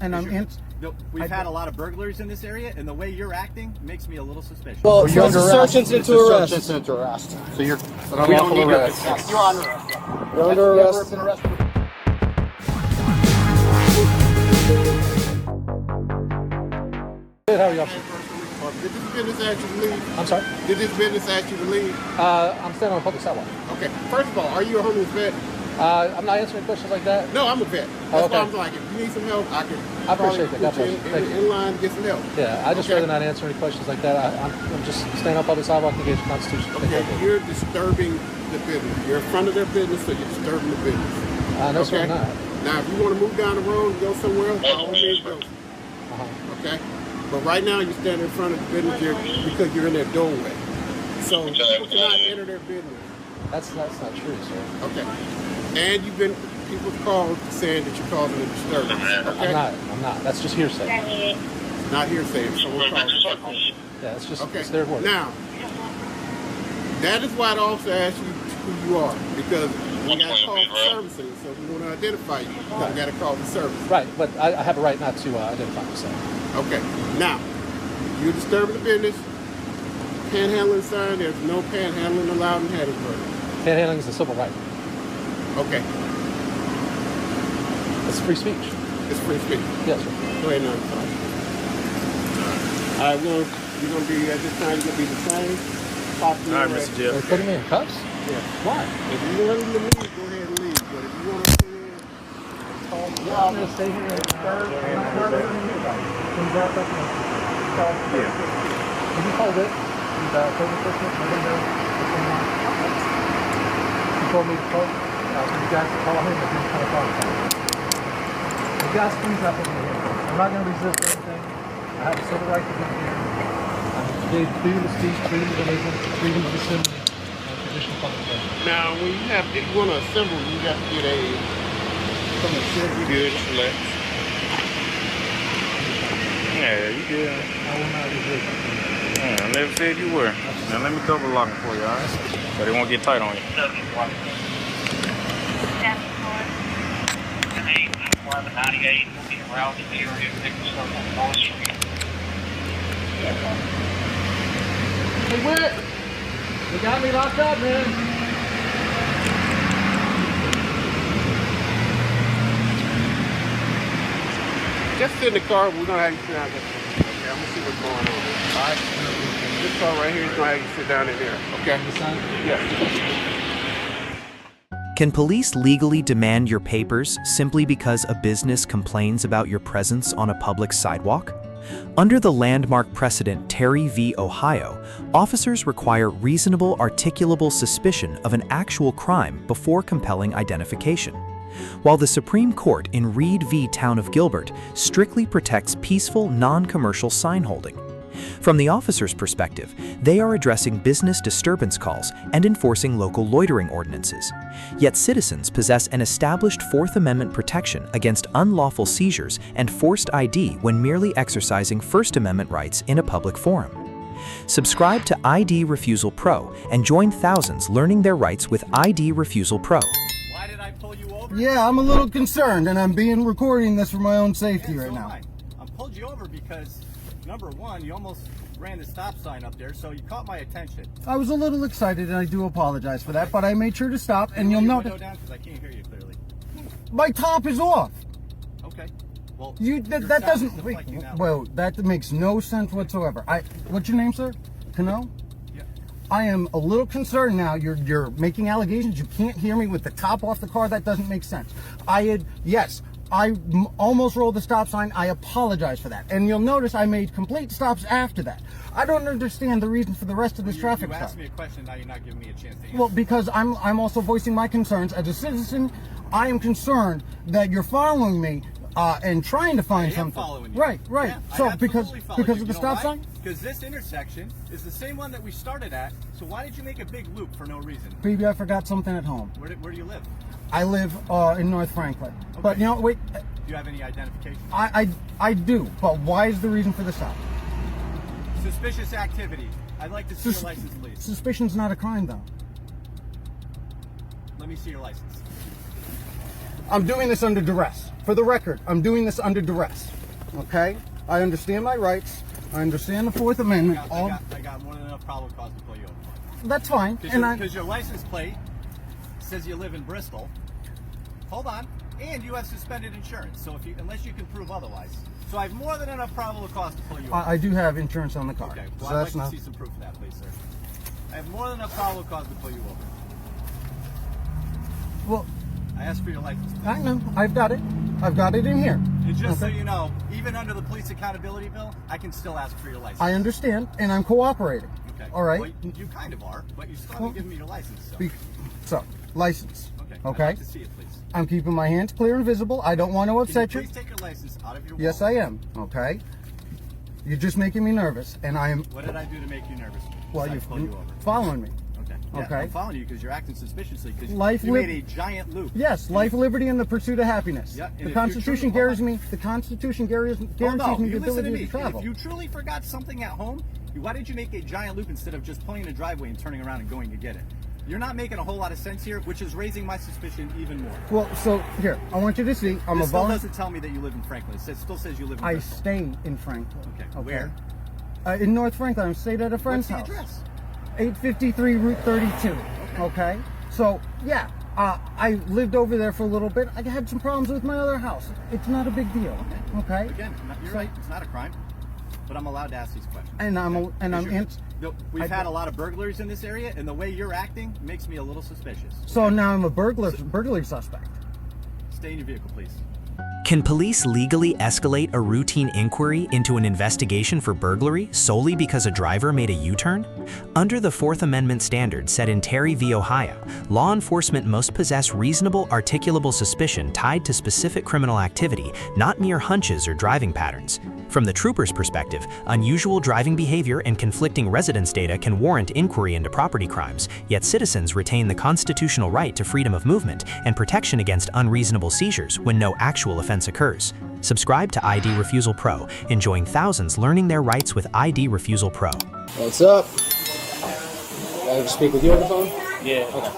And We've had a lot of burglaries in this area, and the way you're acting makes me a little suspicious. Well, you're it's a under search arrest. incident to arrest. Search incident to arrest. So you're an We don't unlawful need arrest. to. You're under arrest. You're under arrest. How are you, officer? Did this business ask you to leave? I'm sorry? Did this business ask you to leave? I'm standing on a public sidewalk. Okay. First of all, are you a homeless vet? I'm not answering questions like that. No, I'm a vet. That's Oh, okay. why I'm like, if you need some help, I can. I appreciate that. God Put you bless you. Thank you. in line to get some help. Yeah, I just Okay. rather not answer any questions like that. I'm just standing on public sidewalk to engage the Constitution. Okay, you're disturbing the business. You're in front of their business, so you're disturbing the business. No, sir, I'm not. Now, if you want to move down the road and go somewhere else, by all means go. Okay? But right now, you're standing in front of the business because you're in their doorway. So people cannot enter their business. That's not true, sir. Okay. And people called saying that you're causing a disturbance. Okay? I'm not. That's just hearsay. Not hearsay. Someone called it. Yeah, it's just Okay. it's their word. Now, that is why the officer asked you who you are, because we got to call for servicing, so we want to identify you. We got to call for service. Right, but I have a right not to identify myself. Okay. Now, you're disturbing the business. Panhandling sign. There's no panhandling allowed in Hattiesburg. Panhandling is a civil right. Okay. It's free speech. It's free speech. Yes, sir. Go ahead now. All right, well, you're going to be, at this time, you're going to be the same. All right, Mr. Jeff. They're putting me in cuffs? Yeah. Why? If you want them to leave, go ahead and leave. But if you want to stay in, I'm going to stay here and serve. I'm not serving anybody. Can you back up and call? Yeah. Can you call this? The phone assistant? You told me to call? You guys call him and he's kind of calling him. You guys please up over here. I'm not going to resist anything. I have a civil right to be here. I gave freedom of speech, freedom of religion, freedom of assembly, and traditional public life. now, when if you want to assemble, you have to get a good select. Yeah, you did. I will not resist. I never said you were. Now let me double lock it for you, alright? So they won't get tight on you. Hey, Whit! You got me locked up, man. Just sit in the car. We're gonna have you sit down there. Okay, I'm gonna see what's going on. All right. This car right here is gonna have you sit down in there. Okay. Yeah. Can police legally demand your papers simply because a business complains about your presence on a public sidewalk? Under the landmark precedent Terry v. Ohio, officers require reasonable articulable suspicion of an actual crime before compelling identification. While the Supreme Court in Reed v. Town of Gilbert strictly protects peaceful, non-commercial sign holding. From the officer's perspective, they are addressing business disturbance calls and enforcing local loitering ordinances. Yet citizens possess an established Fourth Amendment protection against unlawful seizures and forced ID when merely exercising First Amendment rights in a public forum. Subscribe to ID Refusal Pro and join thousands learning their rights with ID Refusal Pro. Why did I pull you over? Yeah, I'm a little concerned, and I'm recording this for my own safety Yeah, right so now. am I pulled you over because, number one, you almost ran the stop sign up there, so you caught my attention. I was a little excited, and I do apologize for that, but I made sure to stop, and you'll Window notice down because I can't hear you clearly. my top is off. Okay. Well, That doesn't. Wait, well, that makes no sense whatsoever. What's your name, sir? Cano? Yeah. I am a little concerned now. You're making allegations. You can't hear me with the top off the car. That doesn't make sense. Yes, I almost rolled the stop sign. I apologize for that. And you'll notice I made complete stops after that. I don't understand the reason for the rest of this traffic stop. You asked me a question, now you're not giving me a chance to answer. Well, because I'm also voicing my concerns as a citizen. I am concerned that you're following me and trying to find something. Following you. Right. Yeah, So because of the stop sign? Because this intersection is the same one that we started at. So why did you make a big loop for no reason? Maybe I forgot something at home. Where do you live? I live in North Franklin. Okay. But wait. Do you have any identification? I do. But why is the reason for the stop? Suspicious activity. I'd like to see your license, please. Suspicion's not a crime, though. Let me see your license. I'm doing this under duress. for the record, I'm doing this under duress. Okay? I understand my rights. I understand the Fourth Amendment. I got more than enough probable cause to pull you over. That's fine. Because your license plate says you live in Bristol. Hold on. And you have suspended insurance. So unless you can prove otherwise. So I have more than enough probable cause to pull you over. I do have insurance on the car. Okay. Well, so I'd that's like to see some proof of that, please, sir. I have more than enough probable cause to pull you over. Well, I asked for your license plate. I know. I've got it. I've got it in here. And just so Okay. you know, even under the police accountability bill, I can still ask for your license. I understand, and I'm cooperating. Okay. All right. Well, you kind of are, but you still haven't given me your license. So. License. Okay. Okay. I'd like to see it, please. I'm keeping my hands clear and visible. I don't want to upset Can you. you please take your license out of your wallet? Yes, I am. Okay. You're just making me nervous, and I am. What did I do to make you nervous? Well, Besides pull you over? following me. Okay. Yeah, Okay. I'm following you because you're acting suspiciously. Because Life you li- made a giant loop. Yes, life, liberty, and the pursuit of happiness. Yeah, and the if you Constitution truly- guarantees me. The Constitution guarantees Hold me on, the you listen to ability me. to travel. If you truly forgot something at home, why did you make a giant loop instead of just pulling in the driveway and turning around and going to get it? You're not making a whole lot of sense here, which is raising my suspicion even more. Well, so here, I want you to see. I'm It a still volunteer. doesn't tell me that you live in Franklin. It still says you live in I Bristol. stay in Franklin. Okay. Where? In North Franklin. I'm stayed at a friend's What's the house. address? 853 Route 32. Okay. So yeah, I lived over there for a little bit. I had some problems with my other house. It's not a big deal. Okay. Again, you're right. It's not a crime, but I'm allowed to ask these questions. We've had a lot of burglaries in this area, and the way you're acting makes me a little suspicious. So now I'm a burglary suspect. Stay in your vehicle, please. Can police legally escalate a routine inquiry into an investigation for burglary solely because a driver made a U-turn? Under the Fourth Amendment standard set in Terry v. Ohio, law enforcement must possess reasonable articulable suspicion tied to specific criminal activity, not mere hunches or driving patterns. From the trooper's perspective, unusual driving behavior and conflicting residence data can warrant inquiry into property crimes, yet citizens retain the constitutional right to freedom of movement and protection against unreasonable seizures when no actual offense occurs. Subscribe to ID Refusal Pro, enjoying thousands learning their rights with ID Refusal Pro. What's up? I speak with you on the phone? Yeah. Okay.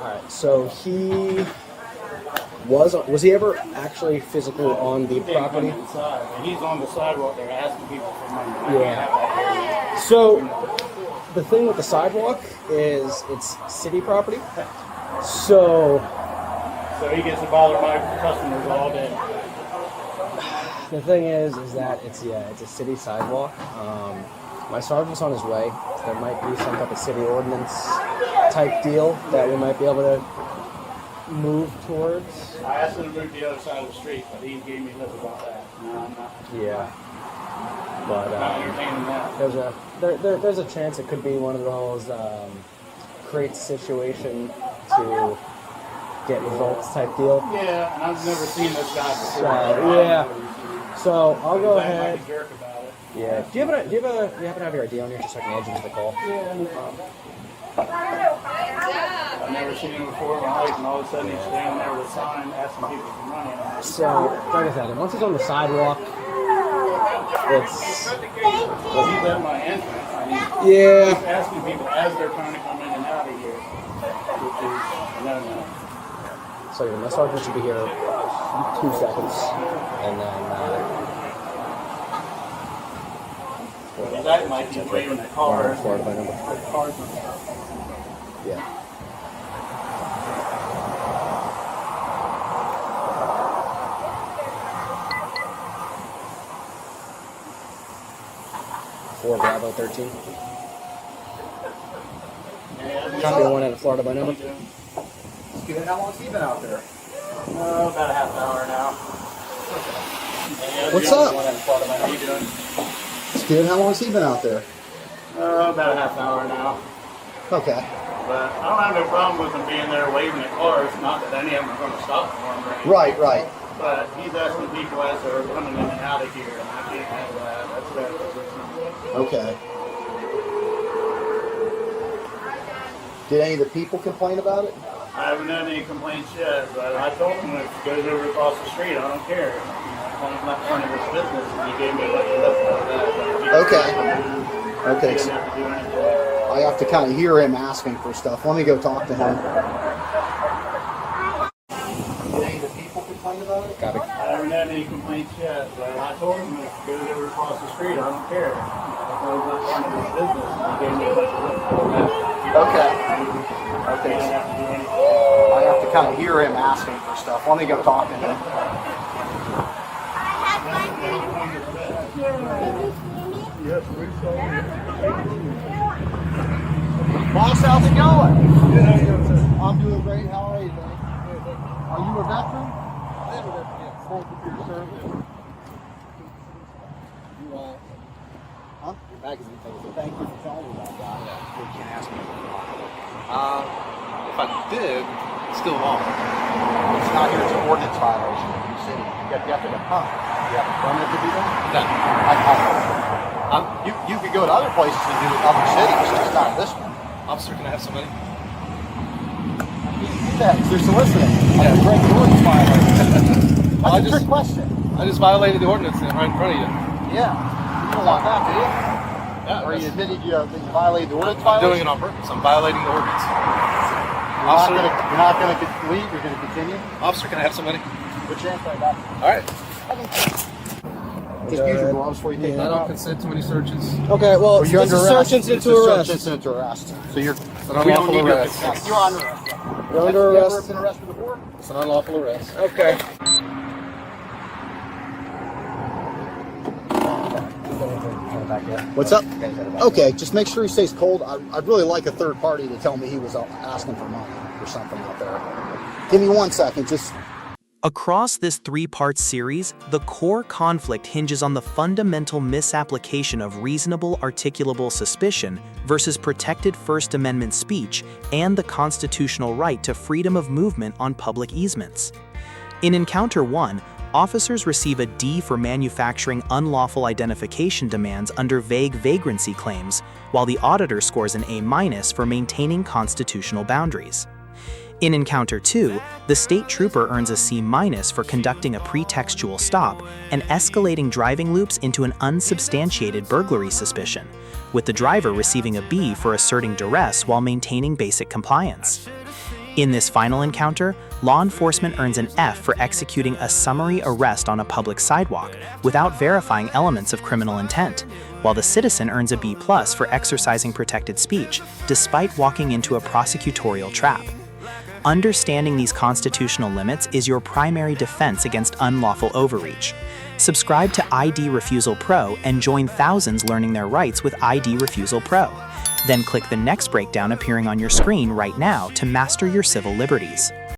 Alright, so was he ever actually physically on the property? He's on the sidewalk there asking people for money. Yeah. So the thing with the sidewalk is it's city property. So he gets to bother my customers all day. the thing is that it's a city sidewalk. My sergeant's on his way. There might be some type of city ordinance type deal that we might be able to move towards. I asked him to move to the other side of the street, but he gave me lip about that. No, I'm not. Yeah. But Not entertaining that. there's a chance it could be one of those create situation to get results type deal. Yeah, and I've never seen this guy before. Yeah. So I'll go He's acting ahead. like a jerk about it. Yeah. Do you happen to have your ID on here just so I can add you to the call? Yeah, no problem. I've never seen him before in my life, and all of a sudden he's standing there with a sign asking people for money. So, like I said, once he's on the sidewalk, it's... Well, he's at my entrance. I mean, Yeah. he's asking people as they're trying to come in and out of here, which is no. So my sergeant should be here 2 seconds, and then... That might be waving the car. Florida by number. Cars. Yeah. Four Bravo 13. Copy one out of Florida by number. Good. How long's he been out there? About a half an hour now. What's up? How you doing? It's good. How long's he been out there? About a half an hour now. Okay. But I don't have no problem with him being there waving at cars. Not that any of them are going to stop for him or anything. Right. But he's asking people as they're coming in and out of here, and I can't handle that. That's bad. Okay. Did any of the people complain about it? I haven't had any complaints yet, but I told him if it goes over across the street, I don't care. As long as I'm not in front of his business, and he gave me a lucky look about that. Okay. He didn't have to do anything. I have to kind of hear him asking for stuff. Let me go talk to him. Got it. I haven't had any complaints yet, but I told him if he goes over across the street, I don't care. If I was not part of his business, and he gave me a bunch of lists for that. Okay. I Okay. didn't have to do anything. I have to kind of hear him asking for stuff. Let me go talk to him. Boss, how's it going? I'm doing great. How are you, buddy? Are you a veteran? I am a veteran, yes. Thank you for your service. You, huh? Your magazine thing. Thank you for telling me about that. Yeah. You can't ask me. If I did, it's still lawful. It's not here. It's an ordinance violation in the city. You have to get pumped. You have a permit to do that? No. You could go to other places and do it in other cities, just not this one. Officer, can I have somebody? You're soliciting. I'm a great ordinance violation. That's a trick question. I just violated the ordinance right in front of you. Yeah. You don't want that, do you? Yeah. Or you admitted that you violated the ordinance I'm doing violation? it on purpose. I'm violating the ordinance. You're not going to leave? You're going to continue? Officer, can I have somebody? Good chance right now. All right. Just use your gloves before you take I that don't off. consent to any searches. Okay, well, You're this under is arrest. search incident It's to a arrest. search incident to arrest. So you're... It's an unlawful arrest. You're under arrest. You're under Have you arrest. ever been arrested before? It's an unlawful arrest. Okay. What's up? Okay, just make sure he stays cold. I'd really like a third party to tell me he was asking for money or something out there. Give me 1 second, just... Across this three-part series, the core conflict hinges on the fundamental misapplication of reasonable articulable suspicion versus protected First Amendment speech and the constitutional right to freedom of movement on public easements. In Encounter 1, officers receive a D for manufacturing unlawful identification demands under vague vagrancy claims, while the auditor scores an A- for maintaining constitutional boundaries. In Encounter 2, the state trooper earns a C- for conducting a pretextual stop and escalating driving loops into an unsubstantiated burglary suspicion, with the driver receiving a B for asserting duress while maintaining basic compliance. In this final encounter, law enforcement earns an F for executing a summary arrest on a public sidewalk without verifying elements of criminal intent, while the citizen earns a B+ for exercising protected speech despite walking into a prosecutorial trap. Understanding these constitutional limits is your primary defense against unlawful overreach. Subscribe to ID Refusal Pro and join thousands learning their rights with ID Refusal Pro. Then click the next breakdown appearing on your screen right now to master your civil liberties.